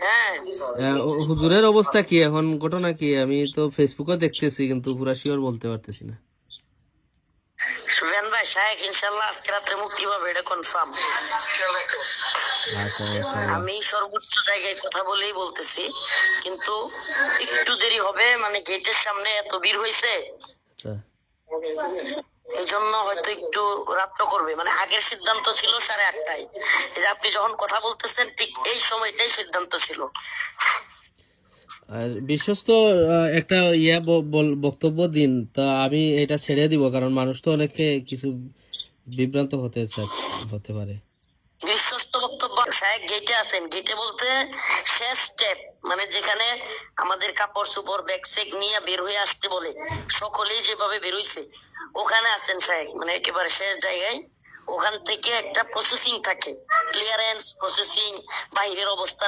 হ্যাঁ, হুজুরের অবস্থা কি এখন, ঘটনা কি? আমি তো ফেসবুকে দেখতেছি কিন্তু পুরা শিওর বলতে পারতেছি না। সুফিয়ান ভাই, শায়েখ ইনশাল্লাহ আজকে রাত্রে মুক্তি পাবে, এটা কনফার্ম। আচ্ছা মাশাআল্লাহ। আমি সর্বোচ্চ জায়গায় কথা বলেই বলতেছি, কিন্তু একটু দেরি হবে, মানে গেটের সামনে এত ভিড় হয়েছে, আচ্ছা এই জন্য হয়তো একটু রাত্র করবে। মানে আগের সিদ্ধান্ত ছিল 8:30টায়, এই যে আপনি যখন কথা বলতেছেন ঠিক এই সময়টাই সিদ্ধান্ত ছিল। আর বিশ্বস্ত একটা বক্তব্য দিন, তা আমি এটা ছেড়ে দিব, কারণ মানুষ তো অনেকে কিছু বিভ্রান্ত হতে পারে। বিশ্বস্ত বক্তব্য, সাহেব গেটে আছেন, গেটে বলতে শেষ স্টেপ, মানে যেখানে আমাদের কাপড় চোপড় ব্যাগ সেগ নিয়ে বের হয়ে আসতে বলে সকলেই যেভাবে বের হইছে, ওখানে আছেন সাহেব, মানে একেবারে শেষ জায়গায়। ওখান থেকে একটা প্রসেসিং থাকে, ক্লিয়ারেন্স প্রসেসিং, বাহিরের অবস্থান